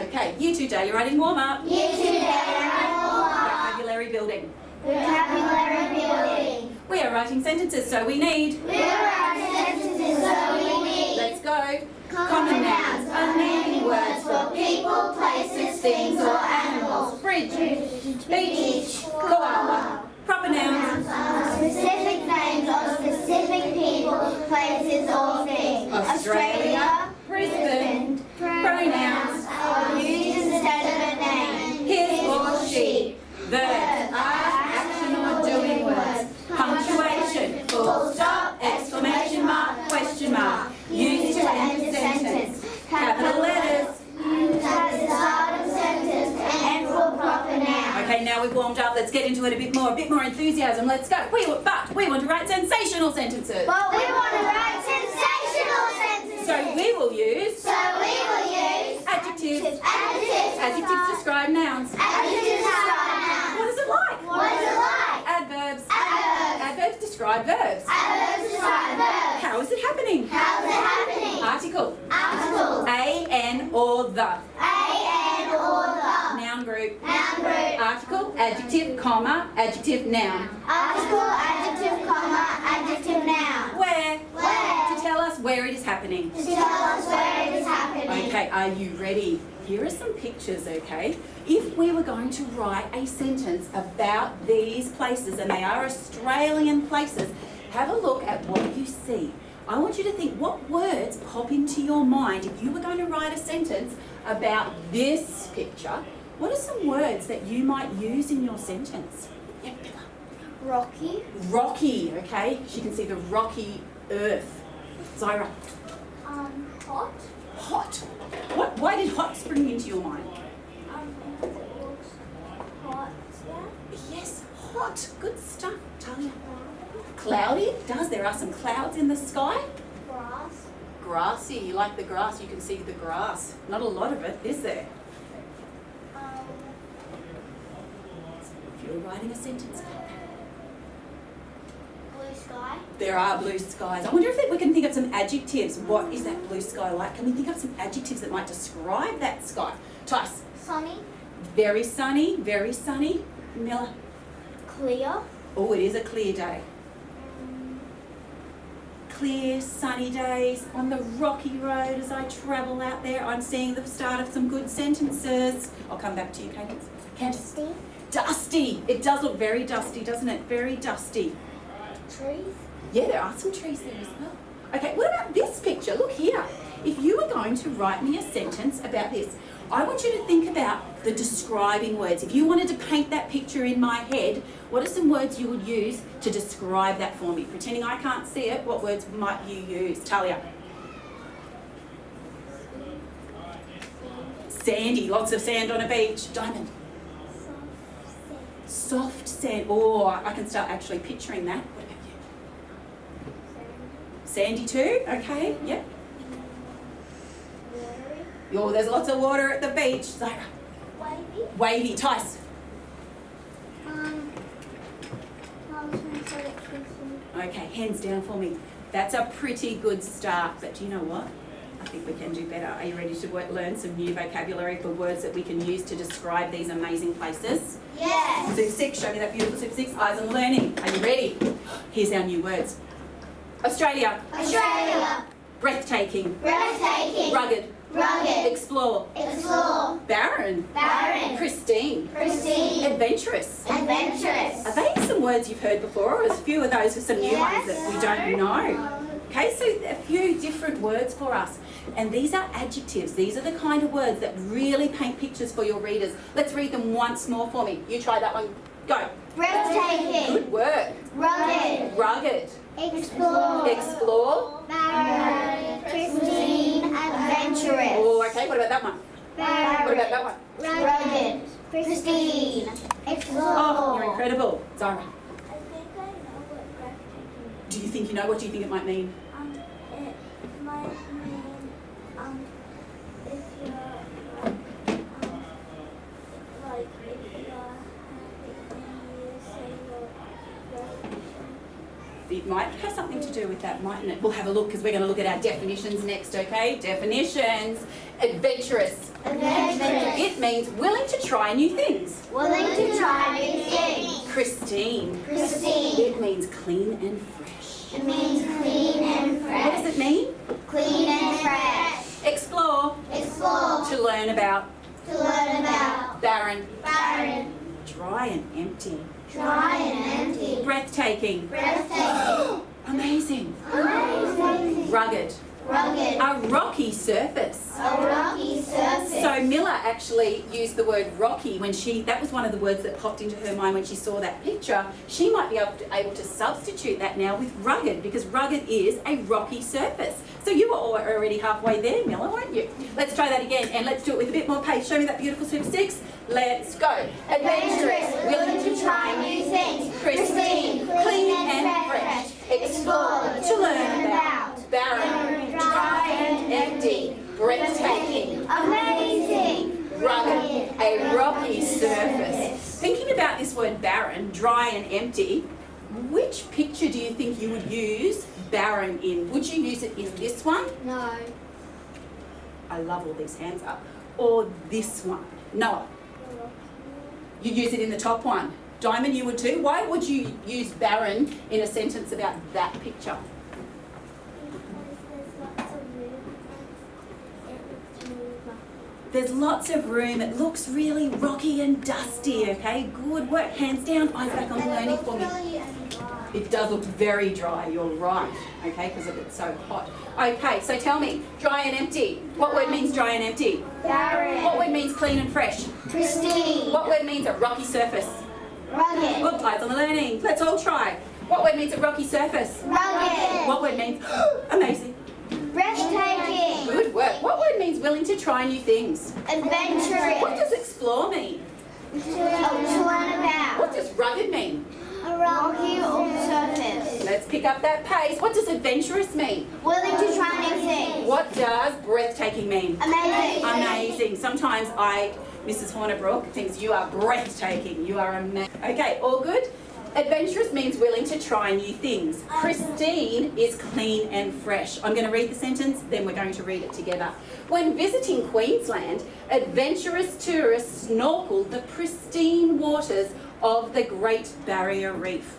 Okay, Year 2 daily writing warm-up. Year 2 daily writing warm-up. Vocabulary building. Vocabulary building. We are writing sentences, so we need. We are writing sentences, so we need. Let's go. Common nouns are naming words for people, places, things, or animals. Fridge, beach, koala. Proper nouns. Specific names of specific people, places, or things. Australia, Brisbane. Pronouns are used instead of a name. his or she. Verbs are action or doing words. Punctuation, full stop, exclamation mark, question mark. Used to end a sentence. Capital letters. Used at the start of sentence and for proper nouns. Okay, now we've warmed up. Let's get into it a bit more enthusiasm. Let's go. But we want to write sensational sentences. But we want to write sensational sentences. So we will use adjectives. Adjectives describe nouns. Adjectives describe nouns. What is it like? What is it like? Adverbs. Adverbs. Adverbs describe verbs. Adverbs describe verbs. How is it happening? How is it happening? Article. Article. A, an, or the. A, or the. Noun group. Noun group. Article, adjective, comma, adjective, noun. Article, adjective, comma, adjective, noun. Where? Where? To tell us where it is happening. To tell us where it is happening. Okay, are you ready? Here are some pictures, okay? If we were going to write a sentence about these places, and they are Australian places, have a look at what you see. I want you to think what words pop into your mind if you were going to write a sentence about this picture. What are some words that you might use in your sentence? Yep. Rocky. Rocky, okay? She can see the rocky earth. Zyra. Hot. Hot. Why did hot spring into your mind? Because it looks hot. Yes, hot. Good stuff, Talia. Cloudy, it does. There are some clouds in the sky. Grass. Grassy, you like the grass, you can see the grass. Not a lot of it, is there? If you're writing a sentence. Blue sky. There are blue skies. I wonder if we can think of some adjectives. What is that blue sky like? Can we think of some adjectives that might describe that sky? Tice. Sunny. Very sunny, very sunny. Miller. Clear. Oh, it is a clear day. Clear, sunny days on the rocky road as I travel out there. I'm seeing the start of some good sentences. I'll come back to you, Cadence. Candace. Dusty. Dusty. It does look very dusty, doesn't it? Very dusty. Trees. Yeah, there are some trees there as well. Okay, what about this picture? Look here. If you were going to write me a sentence about this, I want you to think about the describing words. If you wanted to paint that picture in my head, what are some words you would use to describe that for me? Pretending I can't see it, what words might you use? Talia. Sandy, lots of sand on a beach. Diamond. Soft sand. Oh, I can start actually picturing that. What about you? Sandy too? Okay, yep. Oh, there's lots of water at the beach. Zyra. Wavy. Wavy. Tice. Okay, hands down for me. That's a pretty good start, but do you know what? I think we can do better. Are you ready to learn some new vocabulary for words that we can use to describe these amazing places? Yes. Super 6, show me that beautiful Super 6. Eyes on learning. Are you ready? Here's our new words. Australia. Australia. Breathtaking. Breathtaking. Rugged. Rugged. Explore. Explore. Barren. Barren. Pristine. Pristine. Adventurous. Adventurous. Are they some words you've heard before, or a few of those are some new ones that we don't know? Okay, so a few different words for us. And these are adjectives. These are the kind of words that really paint pictures for your readers. Let's read them once more for me. You try that one. Go. Breathtaking. Good work. Rugged. Rugged. Explore. Explore. Barren. Pristine. Adventurous. Oh, okay. What about that one? Barren. What about that one? Rugged. Pristine. Explore. Oh, you're incredible. Zara. I think I know what breathtaking Do you think you know? What do you think it might mean? It might mean, if you're, like, if you're happy and you say your gratitude. It might have something to do with that, mightn't it? We'll have a look because we're going to look at our definitions next, okay? Definitions. Adventurous. Adventurous. It means willing to try new things. Willing to try new things. Pristine. Pristine. It means clean and fresh. It means clean and fresh. What does it mean? Clean and fresh. Explore. Explore. To learn about. To learn about. Barren. Barren. Dry and empty. Dry and empty. Breathtaking. Breathtaking. Amazing. Amazing. Rugged. Rugged. A rocky surface. A rocky surface. So Miller actually used the word rocky when that was one of the words that popped into her mind when she saw that picture. She might be able to substitute that now with rugged, because rugged is a rocky surface. So you were already halfway there, Miller, weren't you? Let's try that again, and let's do it with a bit more pace. Show me that beautiful super six. Let's go. Adventurous, willing to try new things. Pristine, clean and fresh. Explore, to learn about. Barren, dry and empty. Breathtaking. Amazing. Rugged, a rocky surface. Thinking about this word barren, dry and empty, which picture do you think you would use barren in? Would you use it in this one? No. I love all these hands up. Or this one? Noah. You use it in the top one. Diamond, you would too. Why would you use barren in a sentence about that picture? There's lots of room. It looks really rocky and dusty, okay? Good work. Hands down, eyes back on the learning for me. It does look very dry, you're right, okay, because it's so hot. Okay, so tell me, dry and empty. What word means dry and empty? Barren. What word means clean and fresh? Pristine. What word means a rocky surface? Rugged. Good, eyes on the learning. Let's all try. What word means a rocky surface? Rugged. What word means amazing? Breathtaking. Good work. What word means willing to try new things? What Adventurous. does explore mean? To learn about. What does rugged mean? A rocky surface. Let's pick up that pace. What does adventurous mean? Willing to try new things. What does breathtaking mean? Amazing. Amazing. Sometimes Mrs. Hornibrook, thinks you are breathtaking. You are amazing. Okay, all good? Adventurous means willing to try new things. Pristine is clean and fresh. I'm going to read the sentence, then we're going to read it together. When visiting Queensland, adventurous tourists snorkel the pristine waters of the Great Barrier Reef.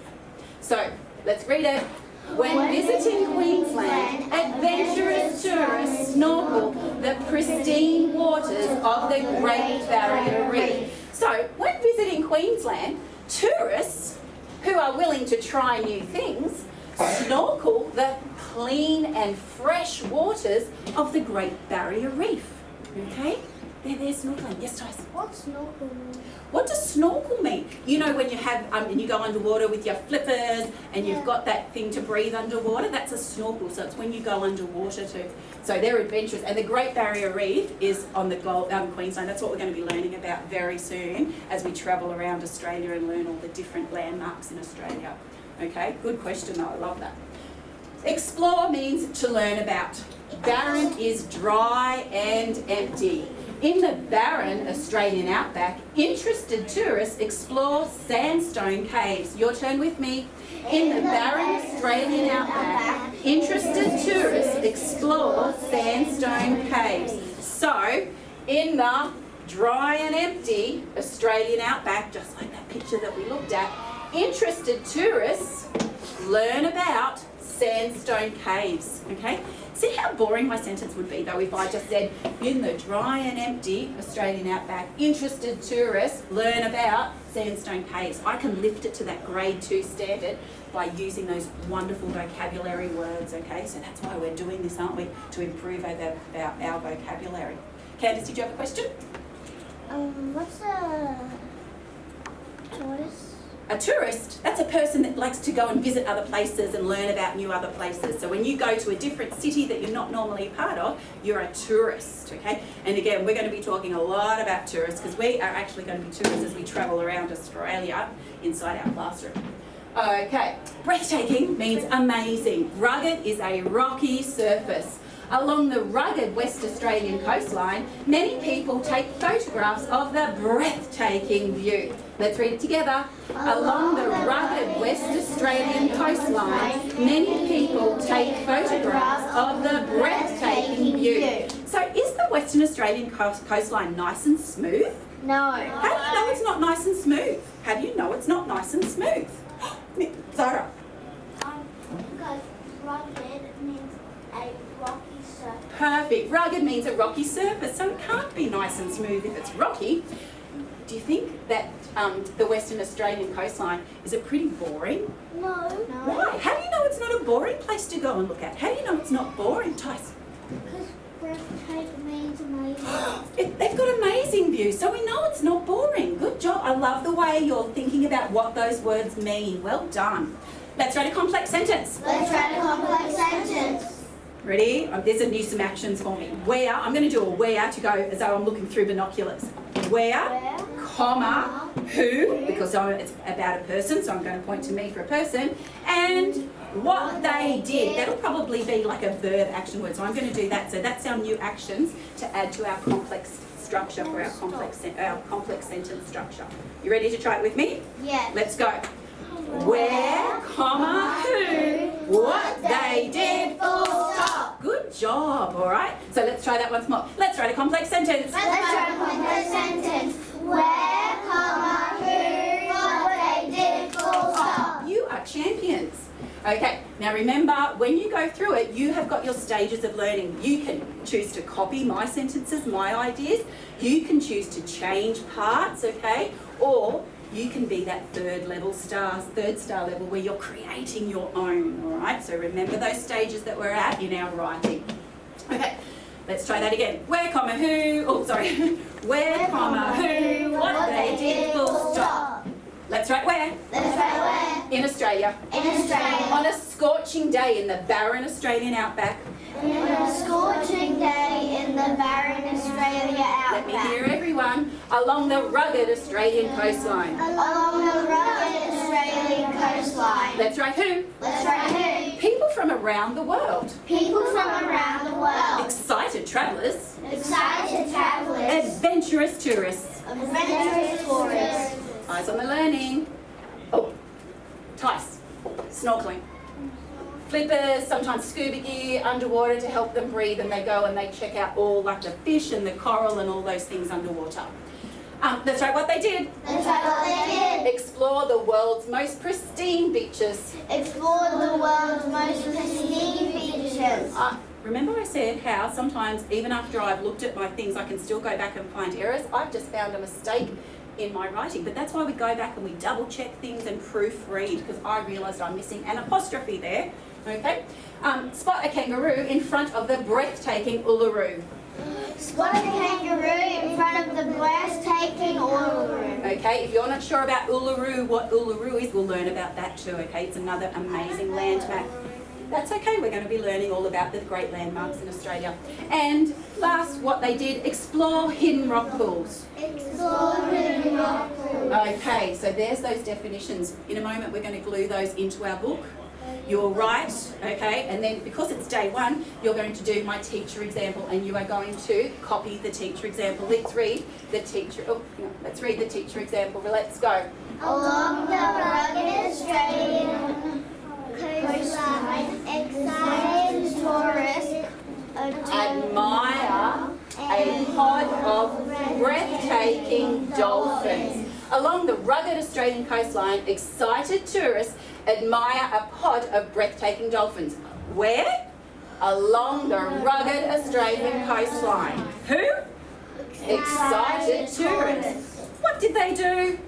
So, let's read it. When visiting Queensland, adventurous tourists snorkel the pristine waters of the Great Barrier Reef. So, when visiting Queensland, tourists who are willing to try new things snorkel the clean and fresh waters of the Great Barrier Reef. Okay? They're there snorkeling. Yes, Tyson? What's snorkel mean? What does snorkel mean? You know when you have and you go underwater with your flippers and you've got that thing to breathe underwater? That's a snorkel. So it's when you go underwater too. So they're adventurous. And the Great Barrier Reef is on the Queensland. That's what we're going to be learning about very soon as we travel around Australia and learn all the different landmarks in Australia. Okay, good question though. I love that. Explore means to learn about. Barren is dry and empty. In the barren Australian outback, interested tourists explore sandstone caves. Your turn with me. In the barren Australian outback, interested tourists explore sandstone caves. So, in the dry and empty Australian outback, just like that picture that we looked at, interested tourists learn about sandstone caves, okay? See how boring my sentence would be though if I just said, in the dry and empty Australian outback, interested tourists learn about sandstone caves. I can lift it to that grade 2 standard by using those wonderful vocabulary words, okay? So that's why we're doing this, aren't we? To improve our vocabulary. Candice, did you have a question? What's a tourist? A tourist, that's a person that likes to go and visit other places and learn about new other places. So when you go to a different city that you're not normally a part of, you're a tourist, okay? And again, we're going to be talking a lot about tourists because we are actually going to be tourists as we travel around Australia inside our classroom. Okay, breathtaking means amazing. Rugged is a rocky surface. Along the rugged West Australian coastline, many people take photographs of the breathtaking view. Let's read it together. Along the rugged West Australian coastline, many people take photographs of the breathtaking view. So is the Western Australian coastline nice and smooth? No. How do you know it's not nice and smooth? How do you know it's not nice and smooth? Zara. Because rugged means a rocky surface. Perfect. Rugged means a rocky surface, so it can't be nice and smooth if it's rocky. Do you think that the Western Australian coastline, is it pretty boring? No. Why? How do you know it's not a boring place to go and look at? How do you know it's not boring, Tice? Because breathtaking means amazing. They've got amazing views, so we know it's not boring. Good job. I love the way you're thinking about what those words mean. Well done. Let's write a complex sentence. Let's write a complex sentence. Ready? There's a new some actions for me. Where, I'm going to do a where to go as though I'm looking through binoculars. Where, comma, who, because it's about a person, so I'm going to point to me for a person, and what they did. That'll probably be like a verb action word, so I'm going to do that. So that's our new actions to add to our complex structure for our complex sentence structure. You ready to try it with me? Yes. Let's go. Where, comma, who, what they did, full stop. Good job, all right? So let's try that once more. Let's write a complex sentence. Let's write a complex sentence. Where, comma, who, what they did, full stop. You are champions. Okay, now remember, when you go through it, you have got your stages of learning. You can choose to copy my sentences, my ideas. You can choose to change parts, okay? Or you can be that third star level where you're creating your own, all right? So remember those stages that we're at in our writing. Okay, let's try that again. Where, comma, who, oh, sorry. Where, comma, who, what they did, full stop. Let's write where. Let's write where. In Australia. In Australia. On a scorching day in the barren Australian outback. In a scorching day in the barren Australia Let me outback. hear everyone. Along the rugged Australian coastline. Along the rugged Australian coastline. Let's write who. Let's write who. People from around the world. People from around the world. Excited travellers. Excited travellers. Adventurous tourists. Adventurous tourists. Eyes on the learning. Oh, Tice. Snorkeling. Flippers, sometimes scuba gear, underwater to help them breathe, and they go and they check out all like the fish and the coral and all those things underwater. Let's write what they did. Let's write what they did. Explore the world's most pristine beaches. Explore the world's most pristine beaches. Remember I said how sometimes even after I've looked at my things I can still go back and find errors. I've just found a mistake in my writing, but that's why we go back and we double check things and proofread, because I realised I'm missing an apostrophe there. Okay, spot a kangaroo in front of the breathtaking Uluru. Spot a kangaroo in front of the breathtaking Uluru. Okay, if you're not sure about Uluru, what Uluru is, we'll learn about that too, okay? It's another amazing landmark. That's okay, we're going to be learning all about the great landmarks in Australia. And last, what they did, explore hidden rock pools. Explore hidden rock pools. Okay, so there's those definitions. In a moment, we're going to glue those into our book. You'll write, okay, and then because it's day one, you're going to do my teacher example, and you are going to copy the teacher example. Let's read the teacher. Oh, let's read the teacher example. Let's go. Along the rugged Australian coastline, excited tourists Admire a pod of breathtaking dolphins. Along the rugged Australian coastline, excited tourists admire a pod of breathtaking dolphins. Where? Along the rugged Australian coastline. Who? Excited tourists. What did they do?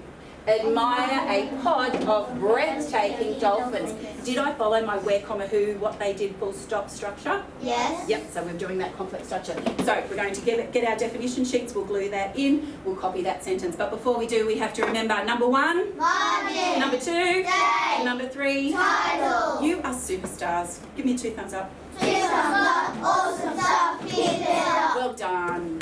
Admire a pod of breathtaking dolphins. Did I follow my where, comma, who, what they did, full stop structure? Yes. Yep, so we're doing that complex structure. So we're going to get our definition sheets, we'll glue that in, we'll copy that sentence. But before we do, we have to remember number one, Margin. number two, Day. number three. Title. You are superstars. Give me 2 thumbs up. 2 thumbs up. Awesome stuff. Keep it up. Well done.